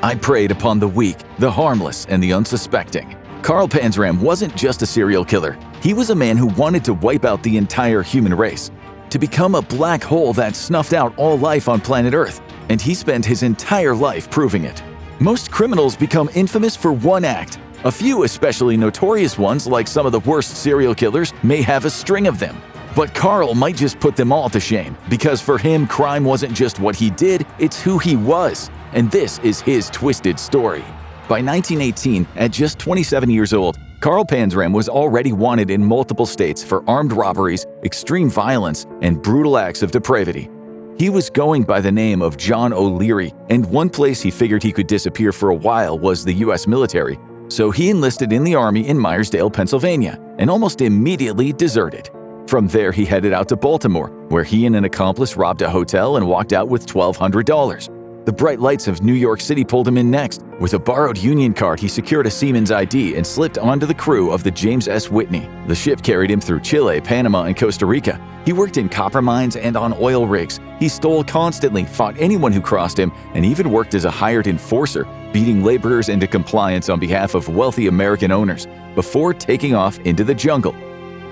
"I preyed upon the weak, the harmless, and the unsuspecting." Carl Panzram wasn't just a serial killer. He was a man who wanted to wipe out the entire human race, to become a black hole that snuffed out all life on planet Earth, and he spent his entire life proving it. Most criminals become infamous for one act. A few especially notorious ones, like some of the worst serial killers, may have a string of them. But Carl might just put them all to shame, because for him, crime wasn't just what he did, it's who he was. And this is his twisted story. By 1918, at just 27 years old, Carl Panzram was already wanted in multiple states for armed robberies, extreme violence, and brutal acts of depravity. He was going by the name of John O'Leary, and one place he figured he could disappear for a while was the U.S. military. So he enlisted in the Army in Myersdale, Pennsylvania, and almost immediately deserted. From there, he headed out to Baltimore, where he and an accomplice robbed a hotel and walked out with $1,200. The bright lights of New York City pulled him in next. With a borrowed Union card, he secured a seaman's ID and slipped onto the crew of the James S. Whitney. The ship carried him through Chile, Panama, and Costa Rica. He worked in copper mines and on oil rigs. He stole constantly, fought anyone who crossed him, and even worked as a hired enforcer, beating laborers into compliance on behalf of wealthy American owners, before taking off into the jungle.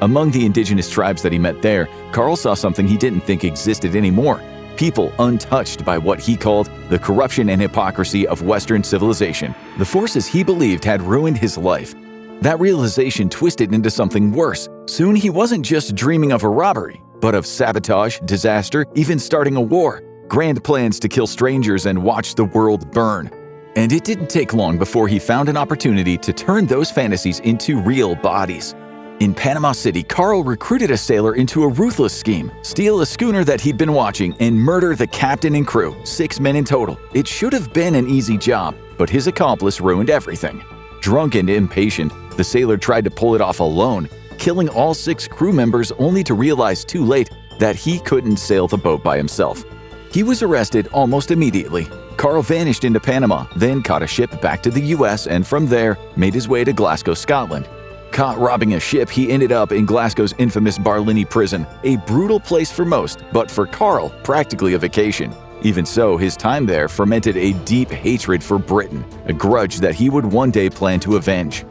Among the indigenous tribes that he met there, Carl saw something he didn't think existed anymore. People untouched by what he called the corruption and hypocrisy of Western civilization, the forces he believed had ruined his life. That realization twisted into something worse. Soon he wasn't just dreaming of a robbery, but of sabotage, disaster, even starting a war, grand plans to kill strangers and watch the world burn. And it didn't take long before he found an opportunity to turn those fantasies into real bodies. In Panama City, Carl recruited a sailor into a ruthless scheme: steal a schooner that he'd been watching and murder the captain and crew, 6 men in total. It should have been an easy job, but his accomplice ruined everything. Drunk and impatient, the sailor tried to pull it off alone, killing all 6 crew members only to realize too late that he couldn't sail the boat by himself. He was arrested almost immediately. Carl vanished into Panama, then caught a ship back to the US, and from there made his way to Glasgow, Scotland. Caught robbing a ship, he ended up in Glasgow's infamous Barlinnie prison, a brutal place for most, but for Carl, practically a vacation. Even so, his time there fermented a deep hatred for Britain, a grudge that he would one day plan to avenge.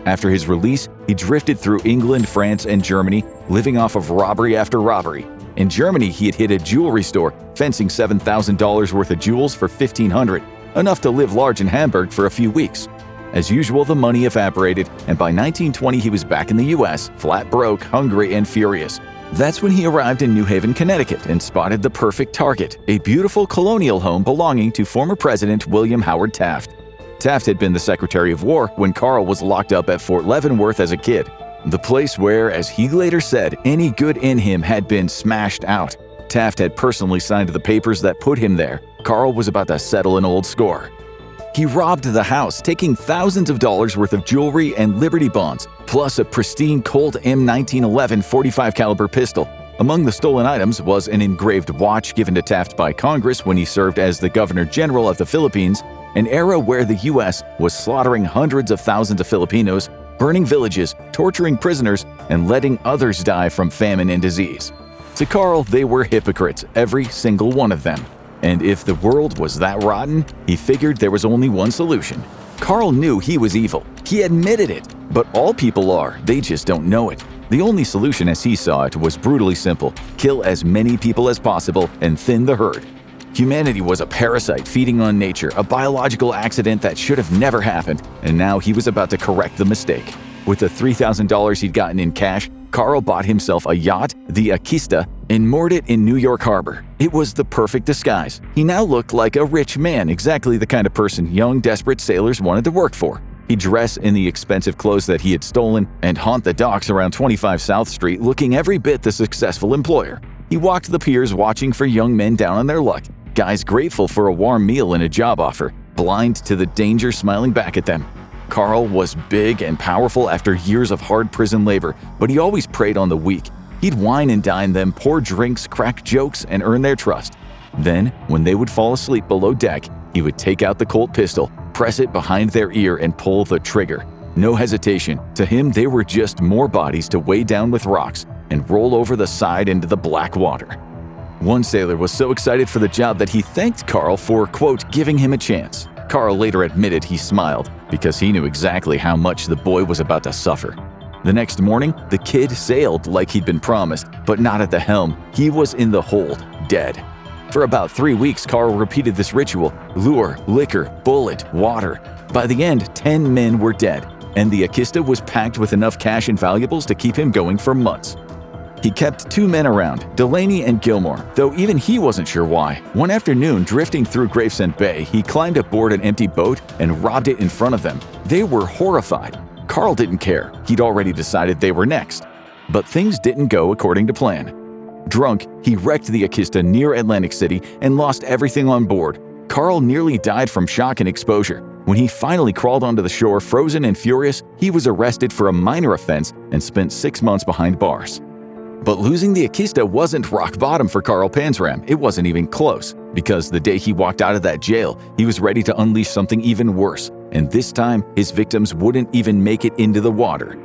After his release, he drifted through England, France, and Germany, living off of robbery after robbery. In Germany, he had hit a jewelry store, fencing $7,000 worth of jewels for $1,500, enough to live large in Hamburg for a few weeks. As usual, the money evaporated, and by 1920 he was back in the US, flat broke, hungry, and furious. That's when he arrived in New Haven, Connecticut, and spotted the perfect target, a beautiful colonial home belonging to former President William Howard Taft. Taft had been the Secretary of War when Carl was locked up at Fort Leavenworth as a kid, the place where, as he later said, any good in him had been smashed out. Taft had personally signed the papers that put him there. Carl was about to settle an old score. He robbed the house, taking thousands of dollars worth of jewelry and Liberty bonds, plus a pristine Colt M1911 45 caliber pistol. Among the stolen items was an engraved watch given to Taft by Congress when he served as the Governor General of the Philippines, an era where the U.S. was slaughtering hundreds of thousands of Filipinos, burning villages, torturing prisoners, and letting others die from famine and disease. To Carl, they were hypocrites, every single one of them. And if the world was that rotten, he figured there was only one solution. Carl knew he was evil. He admitted it. But all people are, they just don't know it. The only solution as he saw it was brutally simple: kill as many people as possible and thin the herd. Humanity was a parasite feeding on nature, a biological accident that should have never happened, and now he was about to correct the mistake. With the $3,000 he'd gotten in cash, Carl bought himself a yacht, the Akista, and moored it in New York Harbor. It was the perfect disguise. He now looked like a rich man, exactly the kind of person young, desperate sailors wanted to work for. He'd dress in the expensive clothes that he had stolen and haunt the docks around 25 South Street looking every bit the successful employer. He walked the piers watching for young men down on their luck, guys grateful for a warm meal and a job offer, blind to the danger smiling back at them. Carl was big and powerful after years of hard prison labor, but he always preyed on the weak. He'd wine and dine them, pour drinks, crack jokes, and earn their trust. Then, when they would fall asleep below deck, he would take out the Colt pistol, press it behind their ear, and pull the trigger. No hesitation. To him, they were just more bodies to weigh down with rocks and roll over the side into the black water. One sailor was so excited for the job that he thanked Carl for, quote, giving him a chance. Carl later admitted he smiled because he knew exactly how much the boy was about to suffer. The next morning, the kid sailed like he'd been promised, but not at the helm. He was in the hold, dead. For about 3 weeks, Carl repeated this ritual: lure, liquor, bullet, water. By the end, 10 men were dead, and the Akista was packed with enough cash and valuables to keep him going for months. He kept 2 men around, Delaney and Gilmore, though even he wasn't sure why. One afternoon, drifting through Gravesend Bay, he climbed aboard an empty boat and robbed it in front of them. They were horrified. Carl didn't care. He'd already decided they were next. But things didn't go according to plan. Drunk, he wrecked the Akista near Atlantic City and lost everything on board. Carl nearly died from shock and exposure. When he finally crawled onto the shore, frozen and furious, he was arrested for a minor offense and spent 6 months behind bars. But losing the Akista wasn't rock bottom for Carl Panzram. It wasn't even close, because the day he walked out of that jail, he was ready to unleash something even worse. And this time, his victims wouldn't even make it into the water.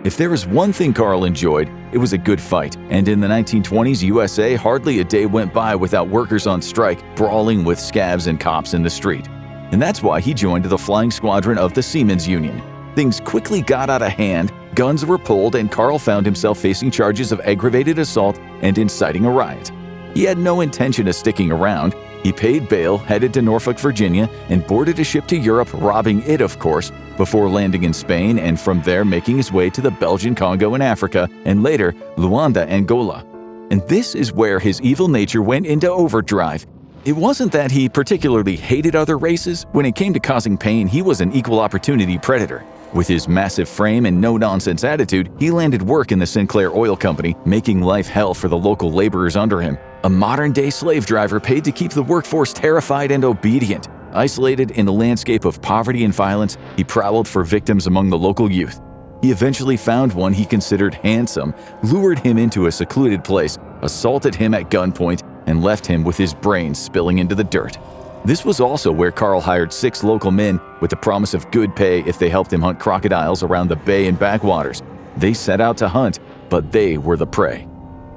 If there was one thing Carl enjoyed, it was a good fight. And in the 1920s USA, hardly a day went by without workers on strike brawling with scabs and cops in the street. And that's why he joined the flying squadron of the Seamen's Union. Things quickly got out of hand, guns were pulled, and Carl found himself facing charges of aggravated assault and inciting a riot. He had no intention of sticking around. He paid bail, headed to Norfolk, Virginia, and boarded a ship to Europe, robbing it, of course, before landing in Spain and from there making his way to the Belgian Congo in Africa and later Luanda, Angola. And this is where his evil nature went into overdrive. It wasn't that he particularly hated other races. When it came to causing pain, he was an equal opportunity predator. With his massive frame and no-nonsense attitude, he landed work in the Sinclair Oil Company, making life hell for the local laborers under him. A modern-day slave driver paid to keep the workforce terrified and obedient. Isolated in a landscape of poverty and violence, he prowled for victims among the local youth. He eventually found one he considered handsome, lured him into a secluded place, assaulted him at gunpoint, and left him with his brains spilling into the dirt. This was also where Carl hired 6 local men with the promise of good pay if they helped him hunt crocodiles around the bay and backwaters. They set out to hunt, but they were the prey.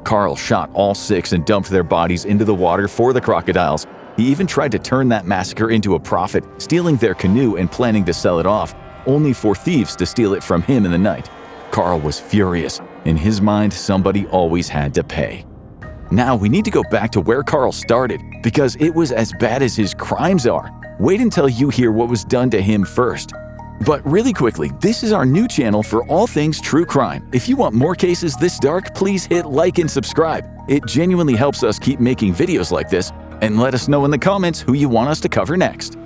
Carl shot all 6 and dumped their bodies into the water for the crocodiles. He even tried to turn that massacre into a profit, stealing their canoe and planning to sell it off, only for thieves to steal it from him in the night. Carl was furious. In his mind, somebody always had to pay. Now we need to go back to where Carl started, because it was as bad as his crimes are. Wait until you hear what was done to him first. But really quickly, this is our new channel for all things true crime. If you want more cases this dark, please hit like and subscribe. It genuinely helps us keep making videos like this. And let us know in the comments who you want us to cover next.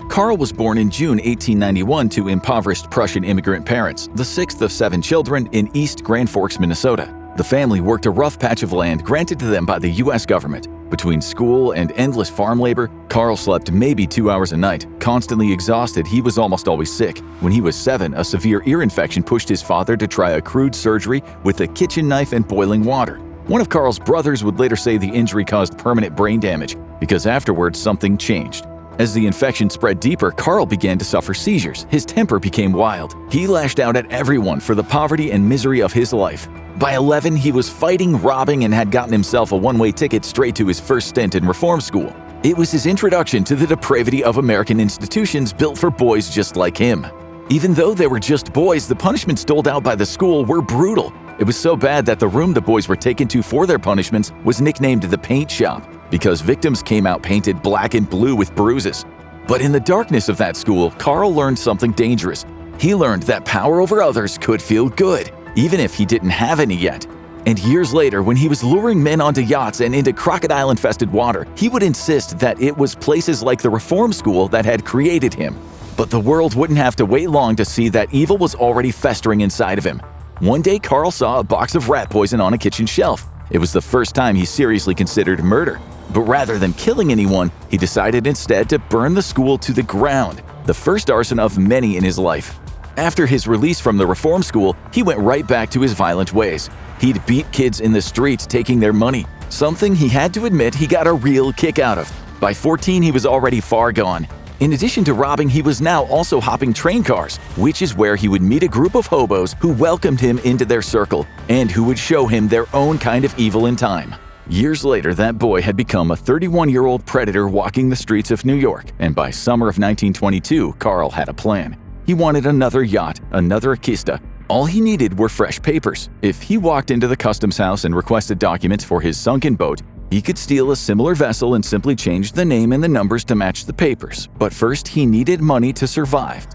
Carl was born in June 1891 to impoverished Prussian immigrant parents, the 6th of 7 children in East Grand Forks, Minnesota. The family worked a rough patch of land granted to them by the U.S. government. Between school and endless farm labor, Carl slept maybe 2 hours a night. Constantly exhausted, he was almost always sick. When he was 7, a severe ear infection pushed his father to try a crude surgery with a kitchen knife and boiling water. One of Carl's brothers would later say the injury caused permanent brain damage, because afterwards something changed. As the infection spread deeper, Carl began to suffer seizures. His temper became wild. He lashed out at everyone for the poverty and misery of his life. By 11, he was fighting, robbing, and had gotten himself a one-way ticket straight to his first stint in reform school. It was his introduction to the depravity of American institutions built for boys just like him. Even though they were just boys, the punishments doled out by the school were brutal. It was so bad that the room the boys were taken to for their punishments was nicknamed the paint shop, because victims came out painted black and blue with bruises. But in the darkness of that school, Carl learned something dangerous. He learned that power over others could feel good, even if he didn't have any yet. And years later, when he was luring men onto yachts and into crocodile-infested water, he would insist that it was places like the reform school that had created him. But the world wouldn't have to wait long to see that evil was already festering inside of him. One day, Carl saw a box of rat poison on a kitchen shelf. It was the first time he seriously considered murder. But rather than killing anyone, he decided instead to burn the school to the ground, the first arson of many in his life. After his release from the reform school, he went right back to his violent ways. He'd beat kids in the streets, taking their money, something he had to admit he got a real kick out of. By 14, he was already far gone. In addition to robbing, he was now also hopping train cars, which is where he would meet a group of hobos who welcomed him into their circle and who would show him their own kind of evil in time. Years later, that boy had become a 31-year-old predator walking the streets of New York, and by summer of 1922, Carl had a plan. He wanted another yacht, another Akista. All he needed were fresh papers. If he walked into the customs house and requested documents for his sunken boat, he could steal a similar vessel and simply change the name and the numbers to match the papers. But first, he needed money to survive.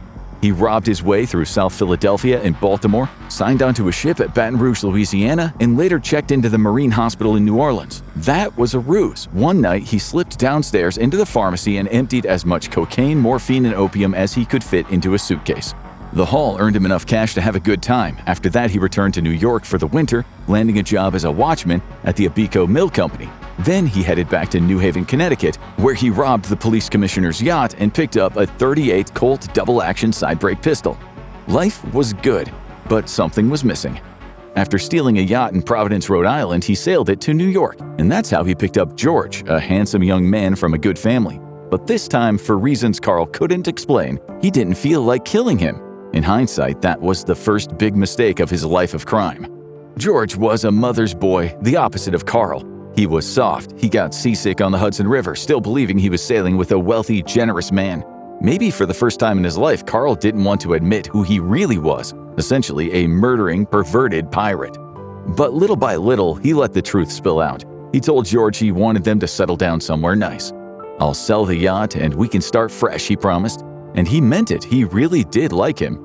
He robbed his way through South Philadelphia and Baltimore, signed onto a ship at Baton Rouge, Louisiana, and later checked into the Marine Hospital in New Orleans. That was a ruse. One night, he slipped downstairs into the pharmacy and emptied as much cocaine, morphine, and opium as he could fit into a suitcase. The haul earned him enough cash to have a good time. After that, he returned to New York for the winter, landing a job as a watchman at the Abico Mill Company. Then he headed back to New Haven, Connecticut, where he robbed the police commissioner's yacht and picked up a .38 Colt double-action side-brake pistol. Life was good, but something was missing. After stealing a yacht in Providence, Rhode Island, he sailed it to New York, and that's how he picked up George, a handsome young man from a good family. But this time, for reasons Carl couldn't explain, he didn't feel like killing him. In hindsight, that was the first big mistake of his life of crime. George was a mother's boy, the opposite of Carl. He was soft. He got seasick on the Hudson River, still believing he was sailing with a wealthy, generous man. Maybe for the first time in his life, Carl didn't want to admit who he really was, essentially a murdering, perverted pirate. But little by little, he let the truth spill out. He told George he wanted them to settle down somewhere nice. "I'll sell the yacht and we can start fresh," he promised. And he meant it. He really did like him.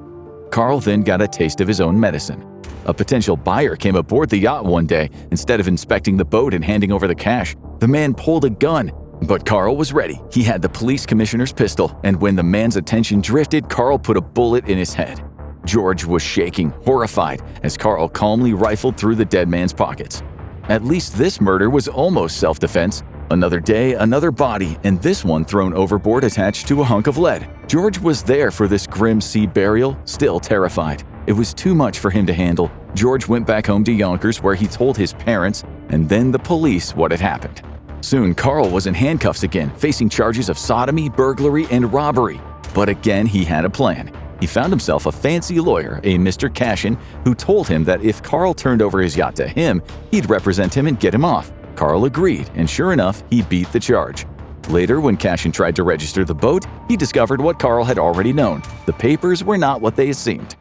Carl then got a taste of his own medicine. A potential buyer came aboard the yacht one day. Instead of inspecting the boat and handing over the cash, the man pulled a gun. But Carl was ready. He had the police commissioner's pistol, and when the man's attention drifted, Carl put a bullet in his head. George was shaking, horrified, as Carl calmly rifled through the dead man's pockets. At least this murder was almost self-defense. Another day, another body, and this one thrown overboard attached to a hunk of lead. George was there for this grim sea burial, still terrified. It was too much for him to handle. George went back home to Yonkers, where he told his parents and then the police what had happened. Soon, Carl was in handcuffs again, facing charges of sodomy, burglary, and robbery. But again, he had a plan. He found himself a fancy lawyer, a Mr. Cashin, who told him that if Carl turned over his yacht to him, he'd represent him and get him off. Carl agreed, and sure enough, he beat the charge. Later, when Cashin tried to register the boat, he discovered what Carl had already known. The papers were not what they seemed.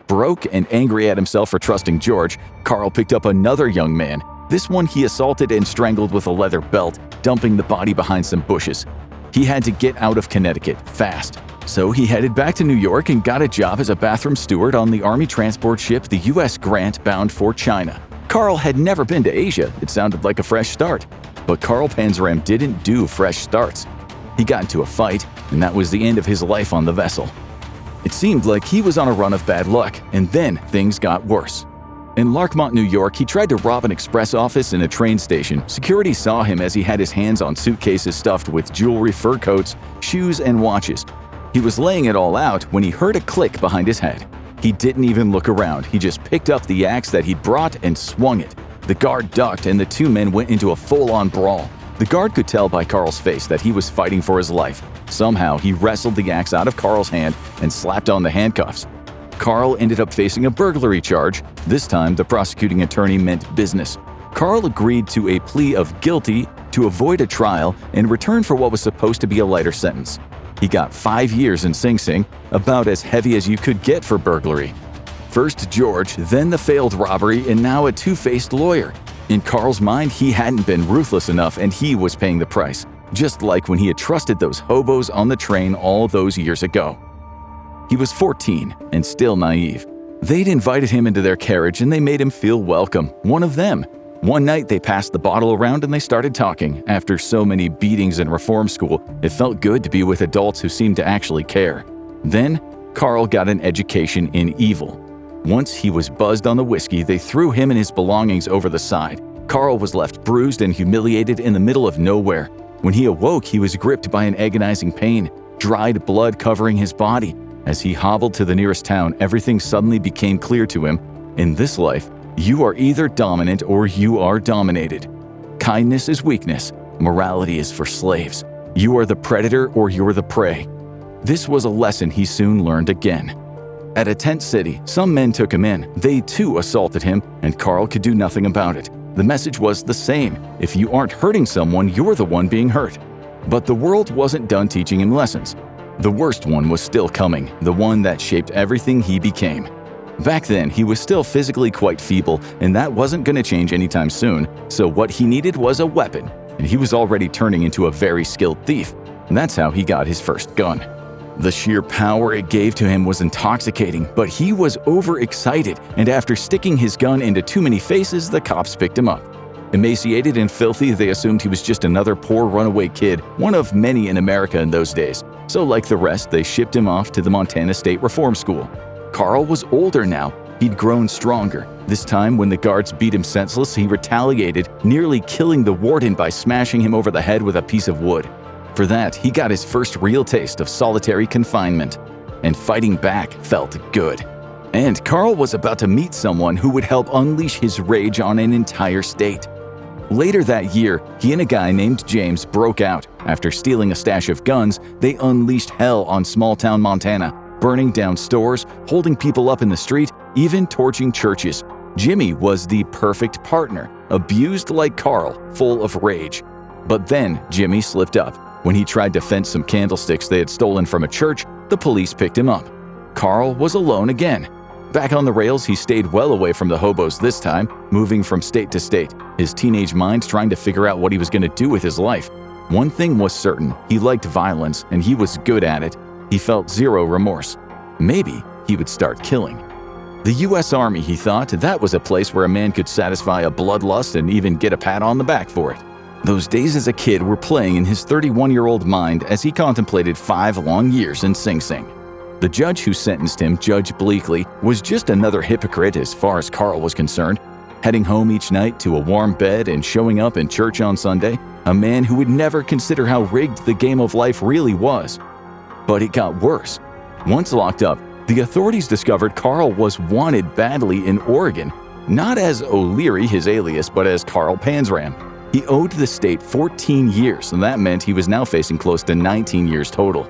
Broke and angry at himself for trusting George, Carl picked up another young man. This one he assaulted and strangled with a leather belt, dumping the body behind some bushes. He had to get out of Connecticut fast. So he headed back to New York and got a job as a bathroom steward on the Army transport ship the U.S. Grant bound for China. Carl had never been to Asia. It sounded like a fresh start. But Carl Panzram didn't do fresh starts. He got into a fight, and that was the end of his life on the vessel. It seemed like he was on a run of bad luck, and then things got worse. In Larchmont, New York, he tried to rob an express office and a train station. Security saw him as he had his hands on suitcases stuffed with jewelry, fur coats, shoes, and watches. He was laying it all out when he heard a click behind his head. He didn't even look around. He just picked up the axe that he'd brought and swung it. The guard ducked, and the two men went into a full-on brawl. The guard could tell by Carl's face that he was fighting for his life. Somehow, he wrestled the axe out of Carl's hand and slapped on the handcuffs. Carl ended up facing a burglary charge. This time, the prosecuting attorney meant business. Carl agreed to a plea of guilty to avoid a trial in return for what was supposed to be a lighter sentence. He got 5 years in Sing Sing, about as heavy as you could get for burglary. First George, then the failed robbery, and now a two-faced lawyer. In Carl's mind, he hadn't been ruthless enough, and he was paying the price, just like when he had trusted those hobos on the train all those years ago. He was 14 and still naive. They'd invited him into their carriage, and they made him feel welcome, one of them. One night, they passed the bottle around and they started talking. After so many beatings in reform school, it felt good to be with adults who seemed to actually care. Then, Carl got an education in evil. Once he was buzzed on the whiskey, they threw him and his belongings over the side. Carl was left bruised and humiliated in the middle of nowhere. When he awoke, he was gripped by an agonizing pain, dried blood covering his body. As he hobbled to the nearest town, everything suddenly became clear to him. In this life, you are either dominant or you are dominated. Kindness is weakness. Morality is for slaves. You are the predator or you're the prey. This was a lesson he soon learned again. At a tent city, some men took him in. They too assaulted him, and Carl could do nothing about it. The message was the same: if you aren't hurting someone, you're the one being hurt. But the world wasn't done teaching him lessons. The worst one was still coming, the one that shaped everything he became. Back then, he was still physically quite feeble, and that wasn't going to change anytime soon, so what he needed was a weapon, and he was already turning into a very skilled thief. And that's how he got his first gun. The sheer power it gave to him was intoxicating, but he was overexcited, and after sticking his gun into too many faces, the cops picked him up. Emaciated and filthy, they assumed he was just another poor runaway kid, one of many in America in those days. So like the rest, they shipped him off to the Montana State Reform School. Carl was older now. He'd grown stronger. This time, when the guards beat him senseless, he retaliated, nearly killing the warden by smashing him over the head with a piece of wood. For that, he got his first real taste of solitary confinement. And fighting back felt good. And Carl was about to meet someone who would help unleash his rage on an entire state. Later that year, he and a guy named James broke out. After stealing a stash of guns, they unleashed hell on small-town Montana, burning down stores, holding people up in the street, even torching churches. Jimmy was the perfect partner, abused like Carl, full of rage. But then Jimmy slipped up. When he tried to fence some candlesticks they had stolen from a church, the police picked him up. Carl was alone again. Back on the rails, he stayed well away from the hobos this time, moving from state to state, his teenage mind trying to figure out what he was going to do with his life. One thing was certain: he liked violence, and he was good at it. He felt zero remorse. Maybe he would start killing. The U.S. Army, he thought, that was a place where a man could satisfy a bloodlust and even get a pat on the back for it. Those days as a kid were playing in his 31-year-old mind as he contemplated 5 long years in Sing Sing. The judge who sentenced him, Judge Bleakley, was just another hypocrite as far as Carl was concerned. Heading home each night to a warm bed and showing up in church on Sunday, a man who would never consider how rigged the game of life really was. But it got worse. Once locked up, the authorities discovered Carl was wanted badly in Oregon, not as O'Leary, his alias, but as Carl Panzram. He owed the state 14 years, and that meant he was now facing close to 19 years total.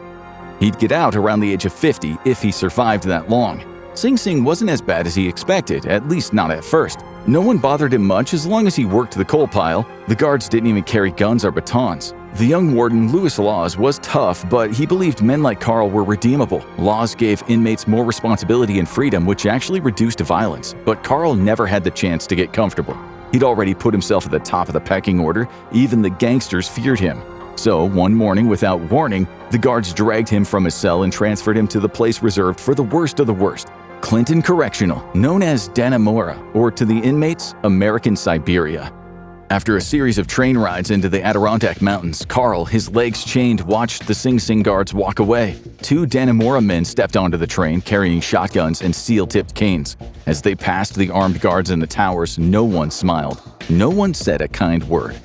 He'd get out around the age of 50 if he survived that long. Sing Sing wasn't as bad as he expected, at least not at first. No one bothered him much as long as he worked the coal pile. The guards didn't even carry guns or batons. The young warden, Louis Laws, was tough, but he believed men like Carl were redeemable. Laws gave inmates more responsibility and freedom, which actually reduced violence. But Carl never had the chance to get comfortable. He'd already put himself at the top of the pecking order. Even the gangsters feared him. So, one morning, without warning, the guards dragged him from his cell and transferred him to the place reserved for the worst of the worst, Clinton Correctional, known as Dannemora, or to the inmates, American Siberia. After a series of train rides into the Adirondack Mountains, Carl, his legs chained, watched the Sing Sing guards walk away. 2 Dannemora men stepped onto the train carrying shotguns and steel-tipped canes. As they passed the armed guards in the towers, no one smiled. No one said a kind word.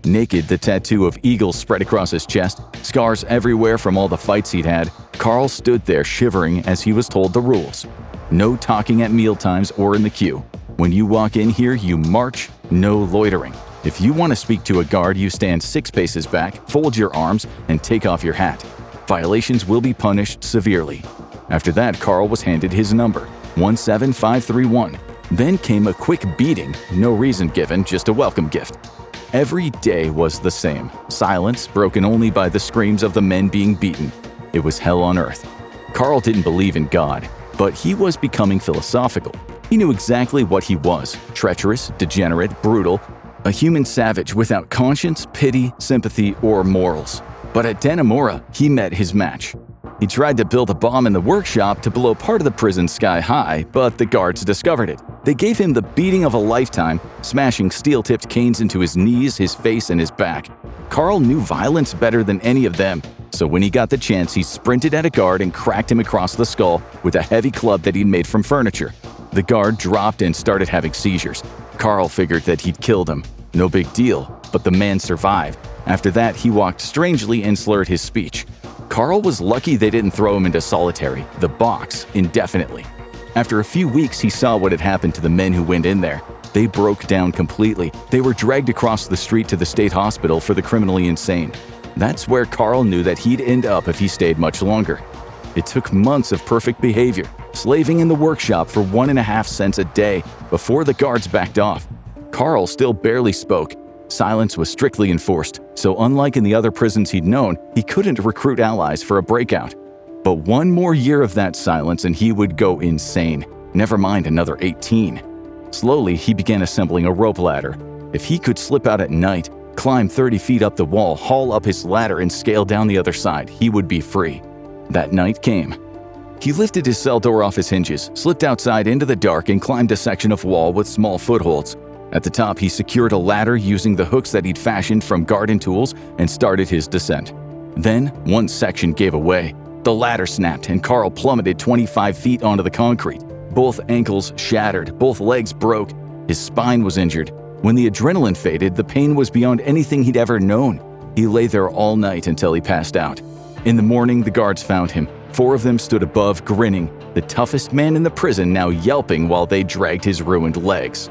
Naked, the tattoo of eagles spread across his chest, scars everywhere from all the fights he'd had, Carl stood there shivering as he was told the rules. No talking at mealtimes or in the queue. When you walk in here, you march, no loitering. If you want to speak to a guard, you stand 6 paces back, fold your arms, and take off your hat. Violations will be punished severely. After that, Carl was handed his number, 17531. Then came a quick beating, no reason given, just a welcome gift. Every day was the same. Silence, broken only by the screams of the men being beaten. It was hell on earth. Carl didn't believe in God, but he was becoming philosophical. He knew exactly what he was: treacherous, degenerate, brutal, a human savage without conscience, pity, sympathy, or morals. But at Dannemora, he met his match. He tried to build a bomb in the workshop to blow part of the prison sky high, but the guards discovered it. They gave him the beating of a lifetime, smashing steel-tipped canes into his knees, his face, and his back. Carl knew violence better than any of them, so when he got the chance, he sprinted at a guard and cracked him across the skull with a heavy club that he'd made from furniture. The guard dropped and started having seizures. Carl figured that he'd killed him. No big deal, but the man survived. After that, he walked strangely and slurred his speech. Carl was lucky they didn't throw him into solitary, the box, indefinitely. After a few weeks, he saw what had happened to the men who went in there. They broke down completely. They were dragged across the street to the state hospital for the criminally insane. That's where Carl knew that he'd end up if he stayed much longer. It took months of perfect behavior, slaving in the workshop for 1.5 cents a day before the guards backed off. Carl still barely spoke. Silence was strictly enforced, so unlike in the other prisons he'd known, he couldn't recruit allies for a breakout. But one more year of that silence and he would go insane, never mind another 18. Slowly, he began assembling a rope ladder. If he could slip out at night, climb 30 feet up the wall, haul up his ladder and scale down the other side, he would be free. That night came. He lifted his cell door off his hinges, slipped outside into the dark and climbed a section of wall with small footholds. At the top, he secured a ladder using the hooks that he'd fashioned from garden tools and started his descent. Then, one section gave away. The ladder snapped and Carl plummeted 25 feet onto the concrete. Both ankles shattered, both legs broke. His spine was injured. When the adrenaline faded, the pain was beyond anything he'd ever known. He lay there all night until he passed out. In the morning, the guards found him. 4 of them stood above, grinning, the toughest man in the prison now yelping while they dragged his ruined legs.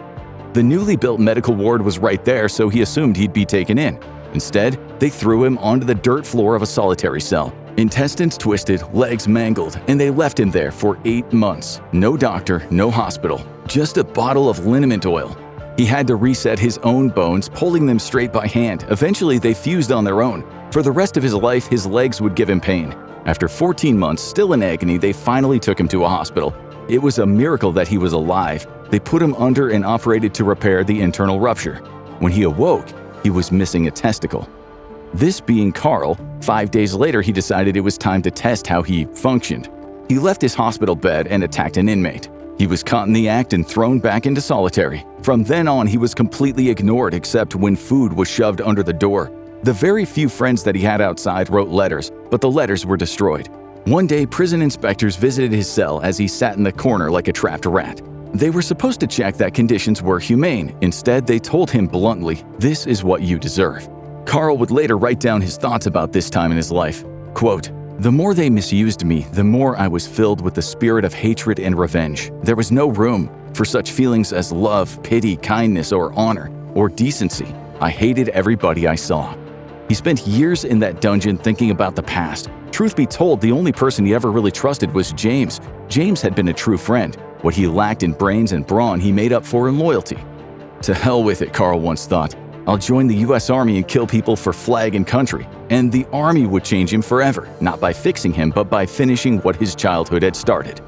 The newly built medical ward was right there, so he assumed he'd be taken in. Instead, they threw him onto the dirt floor of a solitary cell. Intestines twisted, legs mangled, and they left him there for 8 months. No doctor, no hospital, just a bottle of liniment oil. He had to reset his own bones, pulling them straight by hand. Eventually, they fused on their own. For the rest of his life, his legs would give him pain. After 14 months, still in agony, they finally took him to a hospital. It was a miracle that he was alive. They put him under and operated to repair the internal rupture. When he awoke, he was missing a testicle. This being Carl, 5 days later he decided it was time to test how he functioned. He left his hospital bed and attacked an inmate. He was caught in the act and thrown back into solitary. From then on, he was completely ignored except when food was shoved under the door. The very few friends that he had outside wrote letters, but the letters were destroyed. One day, prison inspectors visited his cell as he sat in the corner like a trapped rat. They were supposed to check that conditions were humane. Instead, they told him bluntly, "This is what you deserve." Carl would later write down his thoughts about this time in his life. Quote, "The more they misused me, the more I was filled with the spirit of hatred and revenge. There was no room for such feelings as love, pity, kindness, or honor, or decency. I hated everybody I saw." He spent years in that dungeon thinking about the past. Truth be told, the only person he ever really trusted was James. James had been a true friend. What he lacked in brains and brawn, he made up for in loyalty. "To hell with it," Carl once thought. "I'll join the US Army and kill people for flag and country." And the Army would change him forever, not by fixing him, but by finishing what his childhood had started.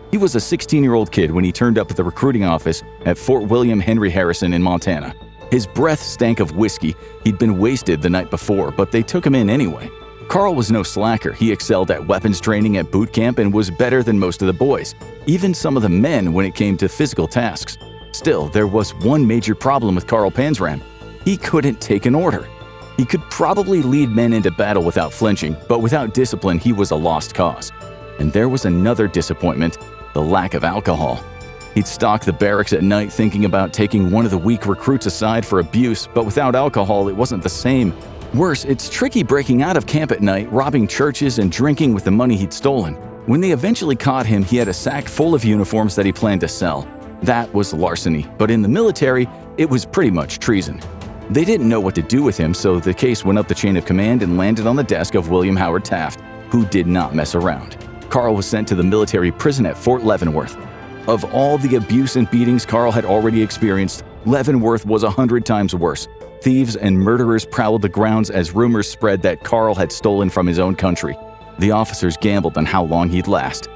He was a 16-year-old kid when he turned up at the recruiting office at Fort William Henry Harrison in Montana. His breath stank of whiskey. He'd been wasted the night before, but they took him in anyway. Carl was no slacker. He excelled at weapons training at boot camp and was better than most of the boys, even some of the men when it came to physical tasks. Still, there was one major problem with Carl Panzram. He couldn't take an order. He could probably lead men into battle without flinching, but without discipline, he was a lost cause. And there was another disappointment, the lack of alcohol. He'd stalk the barracks at night thinking about taking one of the weak recruits aside for abuse, but without alcohol, it wasn't the same. Worse, it's tricky breaking out of camp at night, robbing churches, and drinking with the money he'd stolen. When they eventually caught him, he had a sack full of uniforms that he planned to sell. That was larceny, but in the military, it was pretty much treason. They didn't know what to do with him, so the case went up the chain of command and landed on the desk of William Howard Taft, who did not mess around. Carl was sent to the military prison at Fort Leavenworth. Of all the abuse and beatings Carl had already experienced, Leavenworth was 100 times worse. Thieves and murderers prowled the grounds as rumors spread that Carl had stolen from his own country. The officers gambled on how long he'd last.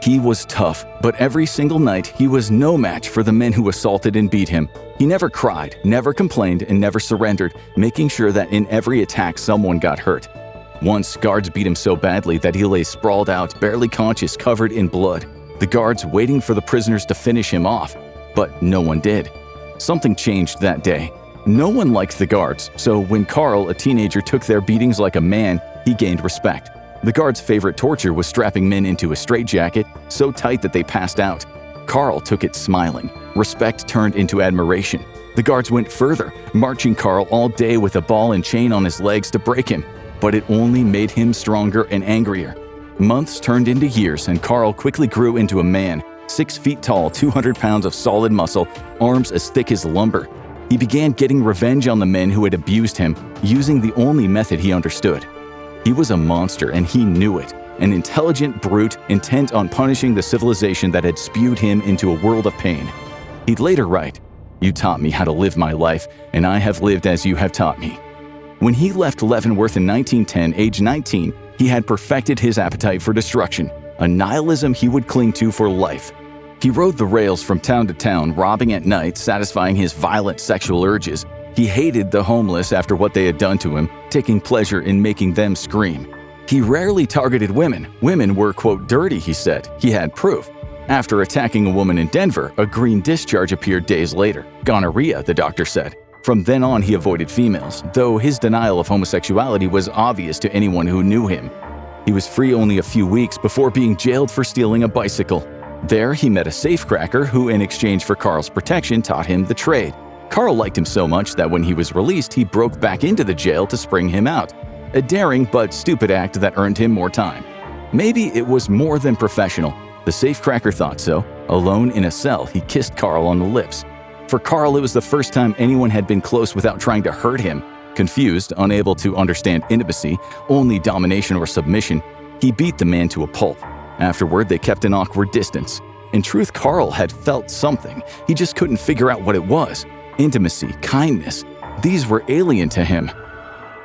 He was tough, but every single night he was no match for the men who assaulted and beat him. He never cried, never complained, and never surrendered, making sure that in every attack someone got hurt. Once, guards beat him so badly that he lay sprawled out, barely conscious, covered in blood. The guards waiting for the prisoners to finish him off, but no one did. Something changed that day. No one liked the guards, so when Carl, a teenager, took their beatings like a man, he gained respect. The guards' favorite torture was strapping men into a straitjacket so tight that they passed out. Carl took it smiling. Respect turned into admiration. The guards went further, marching Carl all day with a ball and chain on his legs to break him, but it only made him stronger and angrier. Months turned into years, and Carl quickly grew into a man, 6 feet tall, 200 pounds of solid muscle, arms as thick as lumber. He began getting revenge on the men who had abused him, using the only method he understood. He was a monster, and he knew it, an intelligent brute intent on punishing the civilization that had spewed him into a world of pain. He'd later write, You taught me how to live my life, and I have lived as you have taught me." When he left Leavenworth in 1910, age 19, he had perfected his appetite for destruction, a nihilism he would cling to for life. He rode the rails from town to town, robbing at night, satisfying his violent sexual urges. He hated the homeless after what they had done to him, taking pleasure in making them scream. He rarely targeted women. Women were, quote, dirty, he said. He had proof. After attacking a woman in Denver, a green discharge appeared days later. Gonorrhea, the doctor said. From then on, he avoided females, though his denial of homosexuality was obvious to anyone who knew him. He was free only a few weeks before being jailed for stealing a bicycle. There, he met a safecracker who, in exchange for Carl's protection, taught him the trade. Carl liked him so much that when he was released, he broke back into the jail to spring him out. A daring but stupid act that earned him more time. Maybe it was more than professional. The safecracker thought so. Alone in a cell, he kissed Carl on the lips. For Carl, it was the first time anyone had been close without trying to hurt him. Confused, unable to understand intimacy, only domination or submission, he beat the man to a pulp. Afterward, they kept an awkward distance. In truth, Carl had felt something. He just couldn't figure out what it was. Intimacy, kindness, these were alien to him.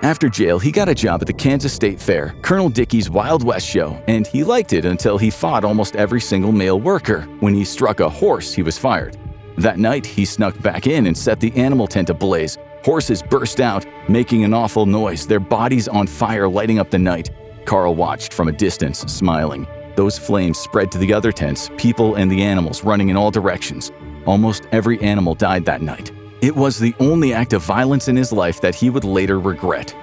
After jail, he got a job at the Kansas State Fair, Colonel Dickey's Wild West show, and he liked it until he fought almost every single male worker. When he struck a horse, he was fired. That night, he snuck back in and set the animal tent ablaze. Horses burst out, making an awful noise, their bodies on fire lighting up the night. Carl watched from a distance, smiling. Those flames spread to the other tents, people and the animals running in all directions. Almost every animal died that night. It was the only act of violence in his life that he would later regret.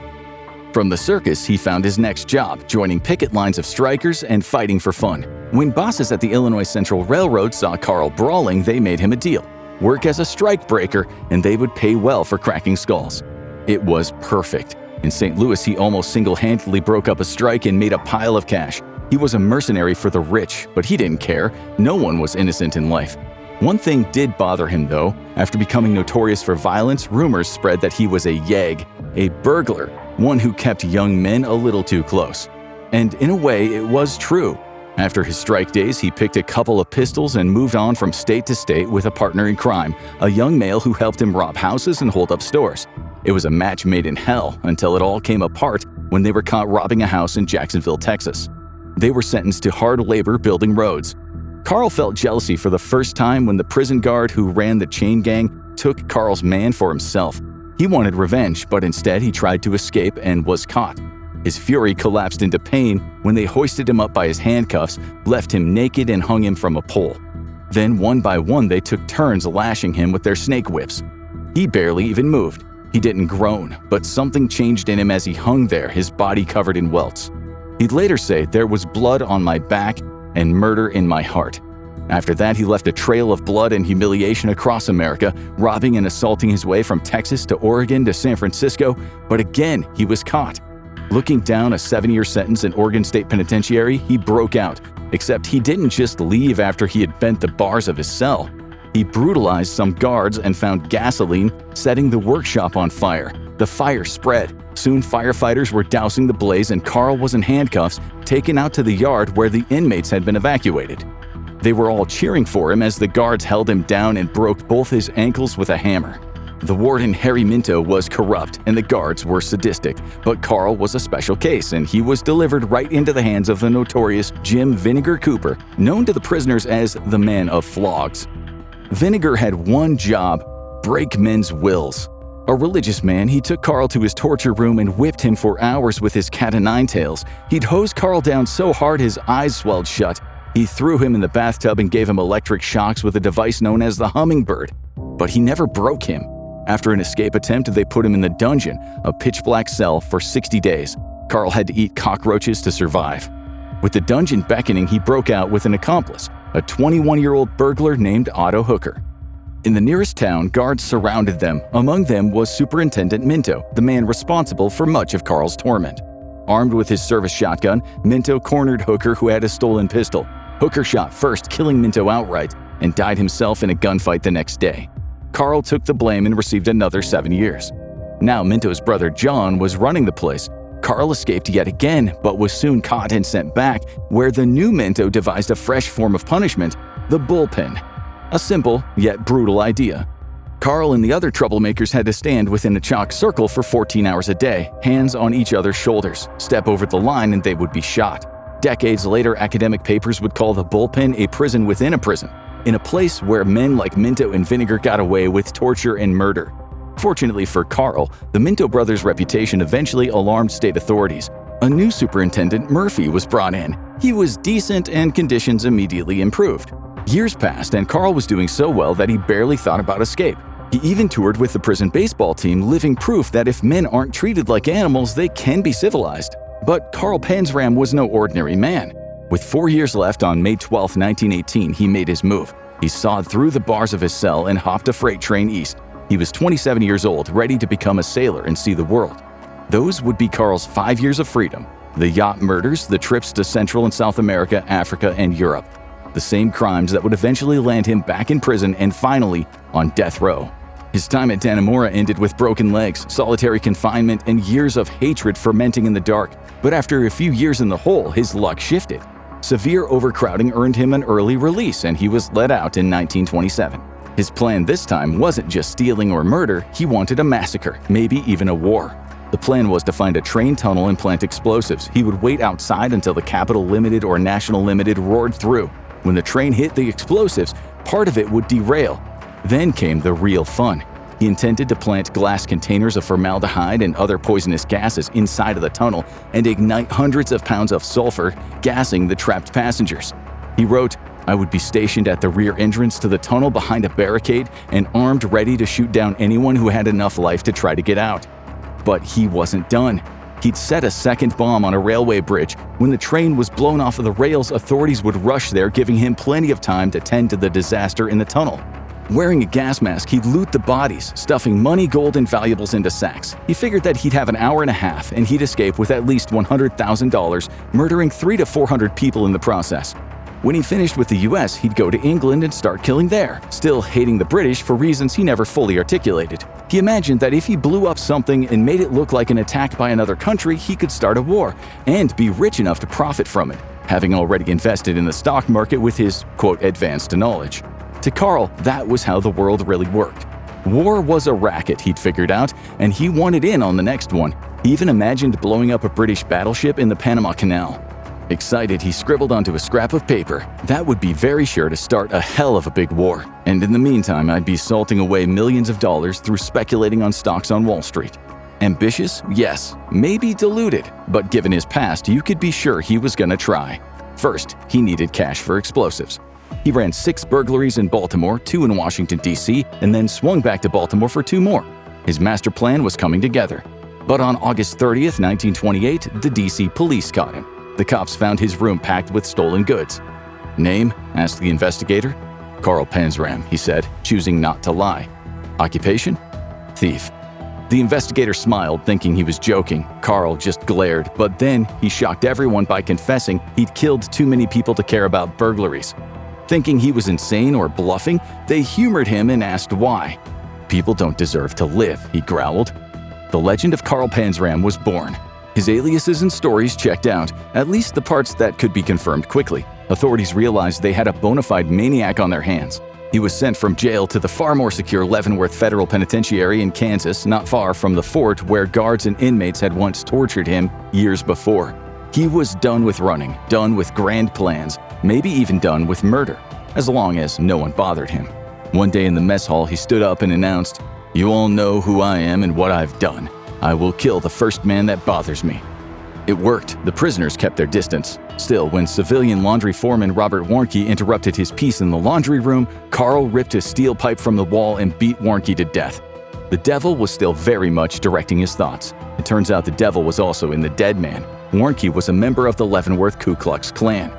From the circus, he found his next job, joining picket lines of strikers and fighting for fun. When bosses at the Illinois Central Railroad saw Carl brawling, they made him a deal. Work as a strike breaker, and they would pay well for cracking skulls. It was perfect. In St. Louis, he almost single-handedly broke up a strike and made a pile of cash. He was a mercenary for the rich, but he didn't care. No one was innocent in life. One thing did bother him, though. After becoming notorious for violence, rumors spread that he was a yegg, a burglar, one who kept young men a little too close. And in a way, it was true. After his strike days, he picked a couple of pistols and moved on from state to state with a partner in crime, a young male who helped him rob houses and hold up stores. It was a match made in hell until it all came apart when they were caught robbing a house in Jacksonville, Texas. They were sentenced to hard labor building roads. Carl felt jealousy for the first time when the prison guard who ran the chain gang took Carl's man for himself. He wanted revenge, but instead he tried to escape and was caught. His fury collapsed into pain when they hoisted him up by his handcuffs, left him naked and hung him from a pole. Then one by one they took turns lashing him with their snake whips. He barely even moved. He didn't groan, but something changed in him as he hung there, his body covered in welts. He'd later say, "There was blood on my back and murder in my heart." After that, he left a trail of blood and humiliation across America, robbing and assaulting his way from Texas to Oregon to San Francisco, but again, he was caught. Looking down a 7-year sentence in Oregon State Penitentiary, he broke out, except he didn't just leave after he had bent the bars of his cell. He brutalized some guards and found gasoline, setting the workshop on fire. The fire spread. Soon firefighters were dousing the blaze and Carl was in handcuffs, taken out to the yard where the inmates had been evacuated. They were all cheering for him as the guards held him down and broke both his ankles with a hammer. The warden Harry Minto was corrupt and the guards were sadistic, but Carl was a special case and he was delivered right into the hands of the notorious Jim Vinegar Cooper, known to the prisoners as the Man of Flogs. Vinegar had one job: break men's wills. A religious man, he took Carl to his torture room and whipped him for hours with his cat-o'-nine-tails. He'd hose Carl down so hard his eyes swelled shut. He threw him in the bathtub and gave him electric shocks with a device known as the hummingbird. But he never broke him. After an escape attempt, they put him in the dungeon, a pitch-black cell, for 60 days. Carl had to eat cockroaches to survive. With the dungeon beckoning, he broke out with an accomplice, a 21-year-old burglar named Otto Hooker. In the nearest town, guards surrounded them. Among them was Superintendent Minto, the man responsible for much of Carl's torment. Armed with his service shotgun, Minto cornered Hooker, who had a stolen pistol. Hooker shot first, killing Minto outright, and died himself in a gunfight the next day. Carl took the blame and received another 7 years. Now Minto's brother John was running the place. Carl escaped yet again, but was soon caught and sent back, where the new Minto devised a fresh form of punishment: the bullpen. A simple, yet brutal idea. Carl and the other troublemakers had to stand within a chalk circle for 14 hours a day, hands on each other's shoulders. Step over the line and they would be shot. Decades later, academic papers would call the bullpen a prison within a prison, in a place where men like Minto and Vinegar got away with torture and murder. Fortunately for Carl, the Minto brothers' reputation eventually alarmed state authorities. A new superintendent, Murphy, was brought in. He was decent and conditions immediately improved. Years passed and Carl was doing so well that he barely thought about escape. He even toured with the prison baseball team, living proof that if men aren't treated like animals, they can be civilized. But Carl Panzram was no ordinary man. With 4 years left, on May 12, 1918, he made his move. He sawed through the bars of his cell and hopped a freight train east. He was 27 years old, ready to become a sailor and see the world. Those would be Carl's 5 years of freedom. The yacht murders, the trips to Central and South America, Africa, and Europe. The same crimes that would eventually land him back in prison and finally on death row. His time at Dannemora ended with broken legs, solitary confinement, and years of hatred fermenting in the dark. But after a few years in the hole, his luck shifted. Severe overcrowding earned him an early release, and he was let out in 1927. His plan this time wasn't just stealing or murder, he wanted a massacre, maybe even a war. The plan was to find a train tunnel and plant explosives. He would wait outside until the Capital Limited or National Limited roared through. When the train hit the explosives, part of it would derail. Then came the real fun. He intended to plant glass containers of formaldehyde and other poisonous gases inside of the tunnel and ignite hundreds of pounds of sulfur, gassing the trapped passengers. He wrote, "I would be stationed at the rear entrance to the tunnel behind a barricade and armed, ready to shoot down anyone who had enough life to try to get out." But he wasn't done. He'd set a second bomb on a railway bridge. When the train was blown off of the rails, authorities would rush there, giving him plenty of time to tend to the disaster in the tunnel. Wearing a gas mask, he'd loot the bodies, stuffing money, gold, and valuables into sacks. He figured that he'd have an hour and a half, and he'd escape with at least $100,000, murdering 300 to 400 people in the process. When he finished with the US, he'd go to England and start killing there, still hating the British for reasons he never fully articulated. He imagined that if he blew up something and made it look like an attack by another country, he could start a war and be rich enough to profit from it, having already invested in the stock market with his, quote, advanced knowledge. To Carl, that was how the world really worked. War was a racket, he'd figured out, and he wanted in on the next one. He even imagined blowing up a British battleship in the Panama Canal. Excited, he scribbled onto a scrap of paper, "That would be very sure to start a hell of a big war. And in the meantime, I'd be salting away millions of dollars through speculating on stocks on Wall Street." Ambitious? Yes. Maybe deluded. But given his past, you could be sure he was gonna try. First, he needed cash for explosives. He ran 6 burglaries in Baltimore, 2 in Washington, D.C., and then swung back to Baltimore for 2 more. His master plan was coming together. But on August 30th, 1928, the D.C. police caught him. The cops found his room packed with stolen goods. "Name?" asked the investigator. "Carl Panzram," he said, choosing not to lie. "Occupation?" "Thief." The investigator smiled, thinking he was joking. Carl just glared, but then he shocked everyone by confessing he'd killed too many people to care about burglaries. Thinking he was insane or bluffing, they humored him and asked why. "People don't deserve to live," he growled. The legend of Carl Panzram was born. His aliases and stories checked out, at least the parts that could be confirmed quickly. Authorities realized they had a bona fide maniac on their hands. He was sent from jail to the far more secure Leavenworth Federal Penitentiary in Kansas, not far from the fort where guards and inmates had once tortured him years before. He was done with running, done with grand plans, maybe even done with murder, as long as no one bothered him. One day in the mess hall, he stood up and announced, "You all know who I am and what I've done. I will kill the first man that bothers me." It worked. The prisoners kept their distance. Still, when civilian laundry foreman Robert Warnke interrupted his peace in the laundry room, Carl ripped his steel pipe from the wall and beat Warnke to death. The devil was still very much directing his thoughts. It turns out the devil was also in the dead man. Warnke was a member of the Leavenworth Ku Klux Klan.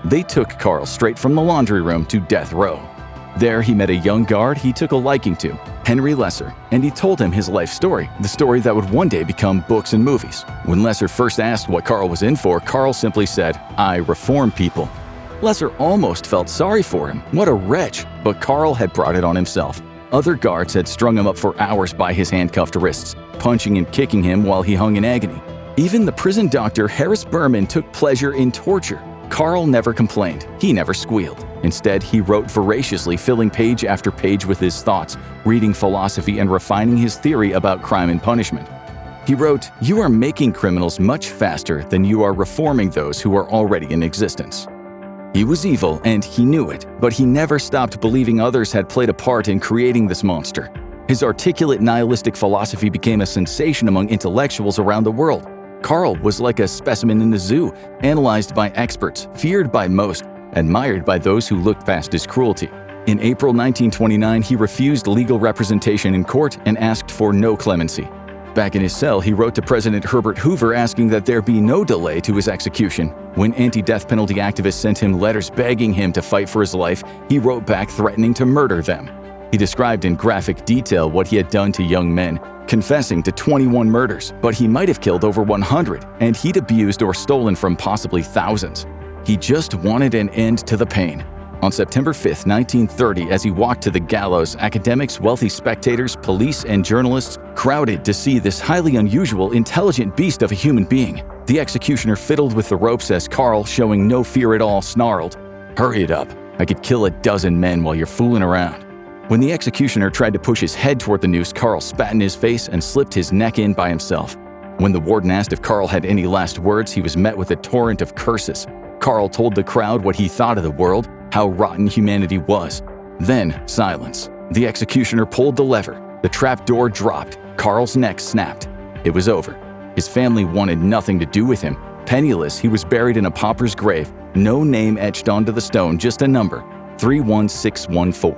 They took Carl straight from the laundry room to death row. There he met a young guard he took a liking to, Henry Lesser, and he told him his life story, the story that would one day become books and movies. When Lesser first asked what Carl was in for, Carl simply said, "I reform people." Lesser almost felt sorry for him. What a wretch! But Carl had brought it on himself. Other guards had strung him up for hours by his handcuffed wrists, punching and kicking him while he hung in agony. Even the prison doctor Harris Berman took pleasure in torture. Carl never complained. He never squealed. Instead, he wrote voraciously, filling page after page with his thoughts, reading philosophy and refining his theory about crime and punishment. He wrote, "You are making criminals much faster than you are reforming those who are already in existence." He was evil and he knew it, but he never stopped believing others had played a part in creating this monster. His articulate nihilistic philosophy became a sensation among intellectuals around the world. Carl was like a specimen in the zoo, analyzed by experts, feared by most, admired by those who looked past his cruelty. In April 1929, he refused legal representation in court and asked for no clemency. Back in his cell, he wrote to President Herbert Hoover asking that there be no delay to his execution. When anti-death penalty activists sent him letters begging him to fight for his life, he wrote back threatening to murder them. He described in graphic detail what he had done to young men, confessing to 21 murders, but he might have killed over 100, and he'd abused or stolen from possibly thousands. He just wanted an end to the pain. On September 5, 1930, as he walked to the gallows, academics, wealthy spectators, police, and journalists crowded to see this highly unusual, intelligent beast of a human being. The executioner fiddled with the ropes as Carl, showing no fear at all, snarled, "Hurry it up. I could kill a dozen men while you're fooling around." When the executioner tried to push his head toward the noose, Carl spat in his face and slipped his neck in by himself. When the warden asked if Carl had any last words, he was met with a torrent of curses. Carl told the crowd what he thought of the world, how rotten humanity was. Then, silence. The executioner pulled the lever. The trap door dropped. Carl's neck snapped. It was over. His family wanted nothing to do with him. Penniless, he was buried in a pauper's grave. No name etched onto the stone, just a number, 31614.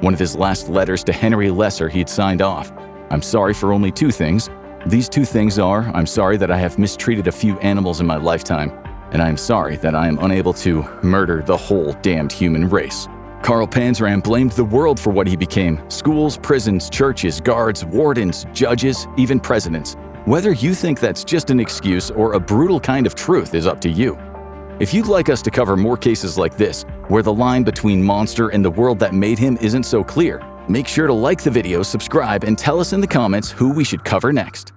One of his last letters to Henry Lesser he'd signed off. "I'm sorry for only two things. These two things are, I'm sorry that I have mistreated a few animals in my lifetime, and I am sorry that I am unable to murder the whole damned human race." Carl Panzram blamed the world for what he became. Schools, prisons, churches, guards, wardens, judges, even presidents. Whether you think that's just an excuse or a brutal kind of truth is up to you. If you'd like us to cover more cases like this, where the line between monster and the world that made him isn't so clear, make sure to like the video, subscribe, and tell us in the comments who we should cover next.